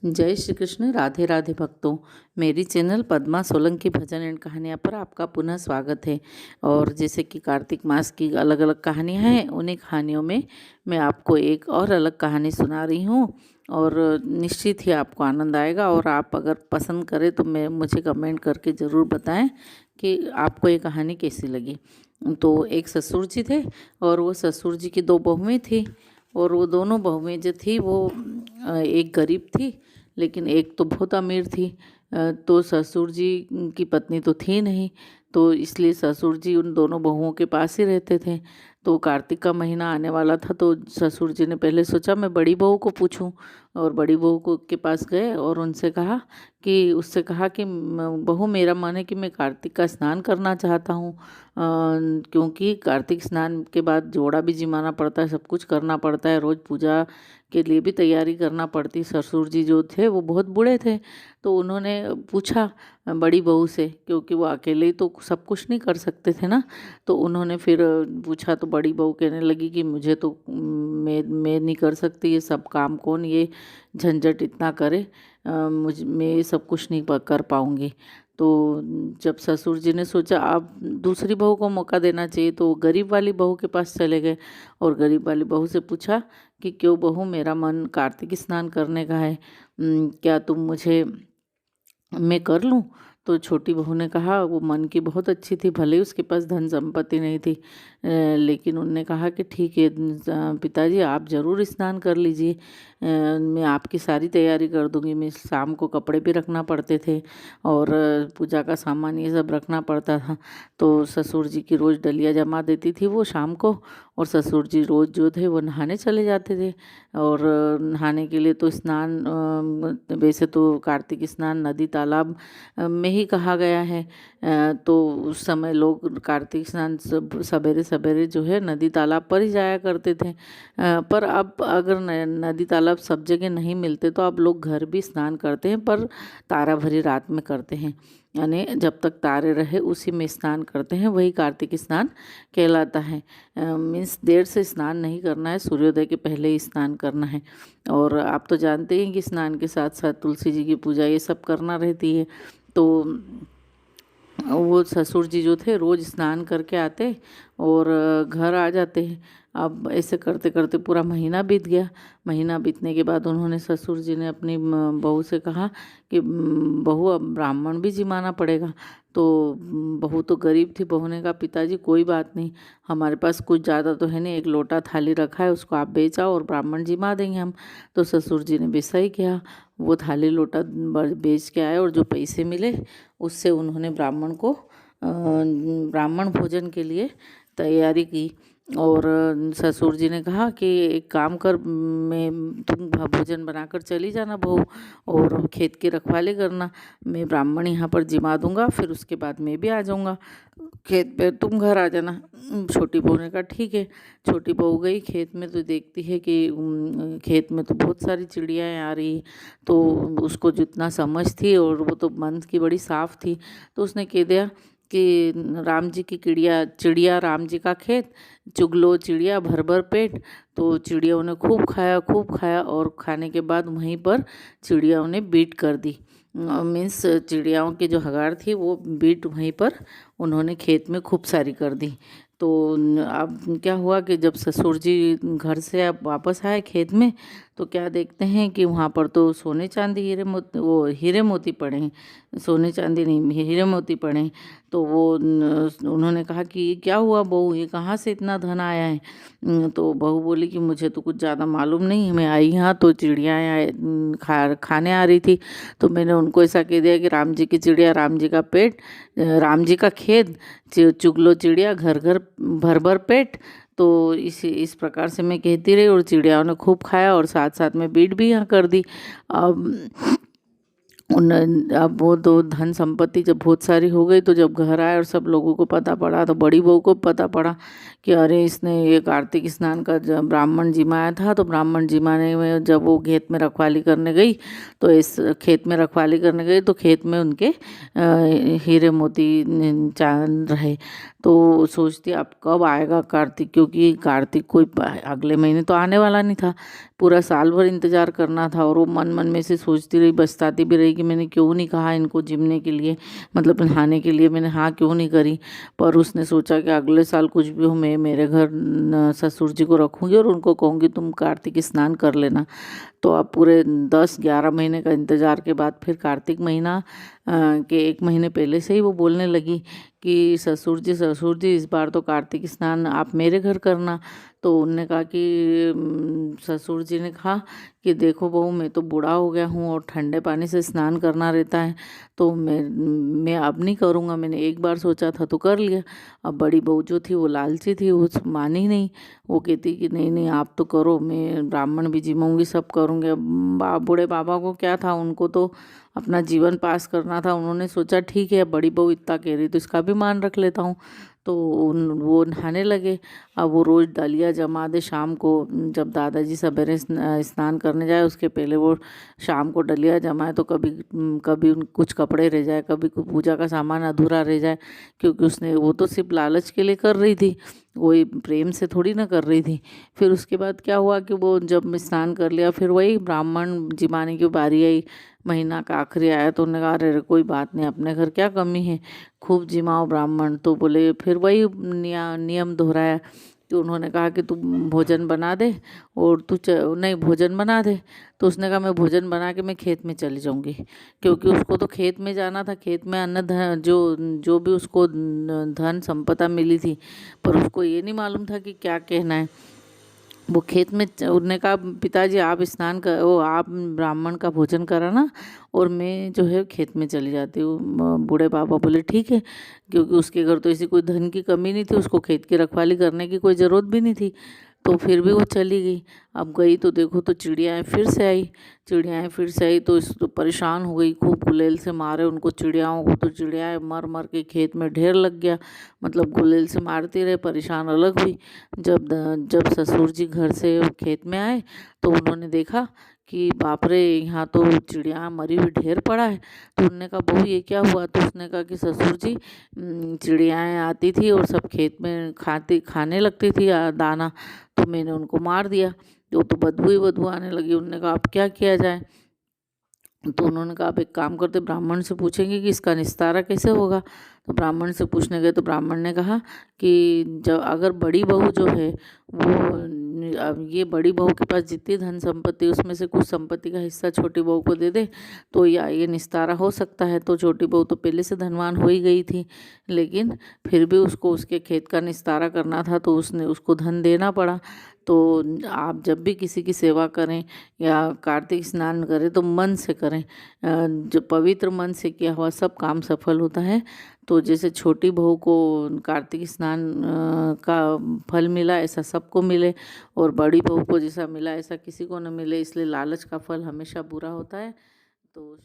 जय श्री कृष्ण। राधे राधे भक्तों। मेरी channel Padma Solanki bhajan and कहानियाँ पर आपका पुनः स्वागत है। और जैसे कि कार्तिक मास की अलग अलग कहानियाँ हैं, उन्हीं कहानियों में मैं आपको एक और अलग कहानी सुना रही हूँ और निश्चित ही आपको आनंद आएगा। और आप अगर पसंद करें तो मुझे कमेंट करके ज़रूर बताएं कि आपको ये कहानी कैसी लगी। तो एक ससुर जी थे और वो ससुर जी की दो बहुएँ थी और वो दोनों बहुएँ जो थी वो एक गरीब थी लेकिन एक तो बहुत अमीर थी। तो ससुर जी की पत्नी तो थी नहीं, तो इसलिए ससुर जी उन दोनों बहुओं के पास ही रहते थे। तो कार्तिक का महीना आने वाला था तो ससुर जी ने पहले सोचा मैं बड़ी बहू को पूछूं, और बड़ी बहू को के पास गए और उससे कहा कि बहू, मेरा मन है कि मैं कार्तिक का स्नान करना चाहता हूँ, क्योंकि कार्तिक स्नान के बाद जोड़ा भी जिमाना पड़ता है, सब कुछ करना पड़ता है, रोज़ पूजा के लिए भी तैयारी करना पड़ती। ससुर जी जो थे वो बहुत बूढ़े थे, तो उन्होंने पूछा बड़ी बहू से, क्योंकि वो अकेले ही तो सब कुछ नहीं कर सकते थे ना। तो उन्होंने फिर पूछा तो बड़ी बहू कहने लगी कि मुझे तो मैं नहीं कर सकती ये सब काम, कौन ये झंझट इतना करे, मैं ये सब कुछ नहीं कर पाऊँगी। तो जब ससुर जी ने सोचा अब दूसरी बहू को मौका देना चाहिए, तो वो गरीब वाली बहू के पास चले गए और गरीब वाली बहू से पूछा कि क्यों बहू, मेरा मन कार्तिक स्नान करने का है, क्या तुम मुझे मैं कर लूँ। तो छोटी बहू ने कहा, वो मन की बहुत अच्छी थी, भले ही उसके पास धन संपत्ति नहीं थी, लेकिन उनने कहा कि ठीक है पिताजी, आप ज़रूर स्नान कर लीजिए, मैं आपकी सारी तैयारी कर दूंगी। मैं शाम को कपड़े भी रखना पड़ते थे और पूजा का सामान ये सब रखना पड़ता था। तो ससुर जी की रोज़ डलिया जमा देती थी वो शाम को, और ससुर जी रोज़ जो थे वो नहाने चले जाते थे। और नहाने के लिए तो स्नान, वैसे तो कार्तिक स्नान नदी तालाब में ही कहा गया है। तो उस समय लोग कार्तिक स्नान सवेरे सवेरे जो है नदी तालाब पर ही जाया करते थे। पर अब अगर नदी तालाब सब जगह नहीं मिलते तो अब लोग घर भी स्नान करते हैं, पर तारा भरी रात में करते हैं, यानी जब तक तारे रहे उसी में स्नान करते हैं, वही कार्तिक स्नान कहलाता है। मीन्स देर से स्नान नहीं करना है, सूर्योदय के पहले ही स्नान करना है। और आप तो जानते हैं कि स्नान के साथ साथ तुलसी जी की पूजा ये सब करना रहती है। तो वो ससुर जी जो थे रोज़ स्नान करके आते और घर आ जाते हैं। अब ऐसे करते करते पूरा महीना बीत गया। महीना बीतने के बाद उन्होंने, ससुर जी ने अपनी बहू से कहा कि बहू, अब ब्राह्मण भी जिमाना पड़ेगा। तो बहू तो गरीब थी, बहू ने कहा पिताजी कोई बात नहीं, हमारे पास कुछ ज़्यादा तो है नहीं, एक लोटा थाली रखा है, उसको आप बेच आओ और ब्राह्मण जिमा देंगे हम। तो ससुर जी ने भी सही किया, वो थाली लोटा बेच के आए और जो पैसे मिले उससे उन्होंने ब्राह्मण भोजन के लिए तैयारी की। और ससुर जी ने कहा कि एक काम कर, मैं तुम भोजन बनाकर चली जाना बहू, और खेत की रखवाली करना, मैं ब्राह्मण यहाँ पर जिमा दूंगा, फिर उसके बाद मैं भी आ जाऊंगा खेत पे, तुम घर आ जाना। छोटी बहू ने कहा ठीक है। छोटी बहू गई खेत में तो देखती है कि खेत में तो बहुत सारी चिड़ियाँ आ रही। तो उसको जितना समझ थी, और वो तो मन की बड़ी साफ थी, तो उसने कह दिया कि राम जी की चिड़िया राम जी का खेत, चुगलो चिड़िया भर भर पेट। तो चिड़ियों ने खूब खाया और खाने के बाद वहीं पर चिड़ियों ने बीट कर दी। मीन्स चिड़ियाओं की जो हगार थी वो बीट वहीं पर उन्होंने खेत में खूब सारी कर दी। तो अब क्या हुआ कि जब ससुर जी घर से अब वापस आए खेत में, तो क्या देखते हैं कि वहाँ पर तो सोने चांदी हीरे मोती पड़े हैं, सोने चांदी नहीं, हीरे मोती पड़े हैं। तो वो उन्होंने कहा कि ये क्या हुआ बहू, ये कहाँ से इतना धन आया है। तो बहू बोली कि मुझे तो कुछ ज़्यादा मालूम नहीं, मैं आई यहाँ तो चिड़िया खाने आ रही थी, तो मैंने उनको ऐसा कह दिया कि राम जी की चिड़िया राम जी का पेट, राम जी का खेत, चुगलो चिड़िया घर घर भर भर पेट। तो इस प्रकार से मैं कहती रही और चिड़ियाओं ने खूब खाया और साथ साथ में बीट भी यहाँ कर दी। अब अब वो तो धन संपत्ति जब बहुत सारी हो गई, तो जब घर आए और सब लोगों को पता पड़ा, तो बड़ी बहू को पता पड़ा कि अरे इसने ये कार्तिक स्नान का जब ब्राह्मण जिमाया था, तो ब्राह्मण जिमाने में जब वो खेत में रखवाली करने गई, तो इस खेत में रखवाली करने गई तो खेत में उनके हीरे मोती चांद रहे। तो सोचती अब कब आएगा कार्तिक, क्योंकि कार्तिक कोई अगले महीने तो आने वाला नहीं था, पूरा साल भर इंतज़ार करना था। और वो मन मन में से सोचती रही, पछताती भी रही कि मैंने क्यों नहीं कहा इनको जिमने के लिए, मतलब नहाने के लिए मैंने हाँ क्यों नहीं करी। पर उसने सोचा कि अगले साल कुछ भी हो, मैं मेरे घर ससुर जी को रखूँगी और उनको कहूँगी तुम कार्तिक स्नान कर लेना। तो अब पूरे 10-11 महीने का इंतज़ार के बाद फिर कार्तिक महीना के 1 महीने पहले से ही वो बोलने लगी कि ससुर जी इस बार तो कार्तिक स्नान आप मेरे घर करना। तो उनने कहा कि ससुर जी ने कहा कि देखो बहू, मैं तो बूढ़ा हो गया हूँ और ठंडे पानी से स्नान करना रहता है, तो मैं अब नहीं करूँगा। मैंने एक बार सोचा था तो कर लिया। अब बड़ी बहू जो थी वो लालची थी, वो मानी नहीं। वो कहती कि नहीं नहीं आप तो करो, मैं ब्राह्मण भी जिमूंगी, सब करूँगी। अब बूढ़े बाबा को क्या था, उनको तो अपना जीवन पास करना था। उन्होंने सोचा ठीक है, बड़ी बहू इतना कह रही तो इसका भी मान रख लेता हूँ। तो वो नहाने लगे। अब वो रोज़ डलिया जमा दे शाम को, जब दादाजी सवेरे स्नान करने जाए उसके पहले वो शाम को डलिया जमाए, तो कभी कभी कुछ कपड़े रह जाए, कभी पूजा का सामान अधूरा रह जाए, क्योंकि उसने वो तो सिर्फ लालच के लिए कर रही थी, कोई प्रेम से थोड़ी ना कर रही थी। फिर उसके बाद क्या हुआ कि वो जब स्नान कर लिया, फिर वही ब्राह्मण जिमाने की बारी आई। महीना का आखिरी आया तो उन्होंने कहा अरे कोई बात नहीं, अपने घर क्या कमी है, खूब जिमाओ ब्राह्मण। तो बोले फिर वही नियम दोहराया। तो उन्होंने कहा कि तू भोजन बना दे और नहीं भोजन बना दे। तो उसने कहा मैं भोजन बना के मैं खेत में चली जाऊंगी, क्योंकि उसको तो खेत में जाना था। खेत में अन्न धन जो जो भी उसको धन संपदा मिली थी, पर उसको ये नहीं मालूम था कि क्या कहना है। वो खेत में उन्होंने कहा पिताजी आप स्नान कर, वो आप ब्राह्मण का भोजन कराना और मैं जो है खेत में चली जाती हूँ। बूढ़े पापा बोले ठीक है, क्योंकि उसके घर तो ऐसी कोई धन की कमी नहीं थी, उसको खेत की रखवाली करने की कोई ज़रूरत भी नहीं थी। तो फिर भी वो चली गई। अब गई तो देखो तो चिड़ियाएँ फिर से आई। चिड़ियाएँ फिर से आई तो इस तो परेशान हो गई, खूब गुलेल से मारे उनको चिड़ियाओं को। तो चिड़ियाएँ मर मर के खेत में ढेर लग गया, मतलब गुलेल से मारती रहे, परेशान अलग हुई। जब ससुर जी घर से खेत में आए तो उन्होंने देखा कि बाप रे, यहाँ तो चिड़िया मरी हुई ढेर पड़ा है। तो उन्होंने कहा बहू ये क्या हुआ। तो उसने कहा कि ससुर जी चिड़ियाएँ आती थी और सब खेत में खाने लगती थी दाना, तो मैंने उनको मार दिया। तो बदबू ही बदबू आने लगी। उन्होंने कहा अब क्या किया जाए। तो उन्होंने कहा आप एक काम करते, ब्राह्मण से पूछेंगे कि इसका निस्तारा कैसे होगा। तो ब्राह्मण से पूछने गए तो ब्राह्मण ने कहा कि जब अगर बड़ी बहू जो है वो अब ये बड़ी बहू के पास जितनी धन संपत्ति उसमें से कुछ संपत्ति का हिस्सा छोटी बहू को दे दे तो या ये निस्तारा हो सकता है। तो छोटी बहू तो पहले से धनवान हो ही गई थी, लेकिन फिर भी उसको उसके खेत का निस्तारा करना था, तो उसने उसको धन देना पड़ा। तो आप जब भी किसी की सेवा करें या कार्तिक स्नान करें तो मन से करें, जो पवित्र मन से किया हुआ सब काम सफल होता है। तो जैसे छोटी बहू को कार्तिक स्नान का फल मिला ऐसा सबको मिले, और बड़ी बहू को जैसा मिला ऐसा किसी को न मिले, इसलिए लालच का फल हमेशा बुरा होता है। तो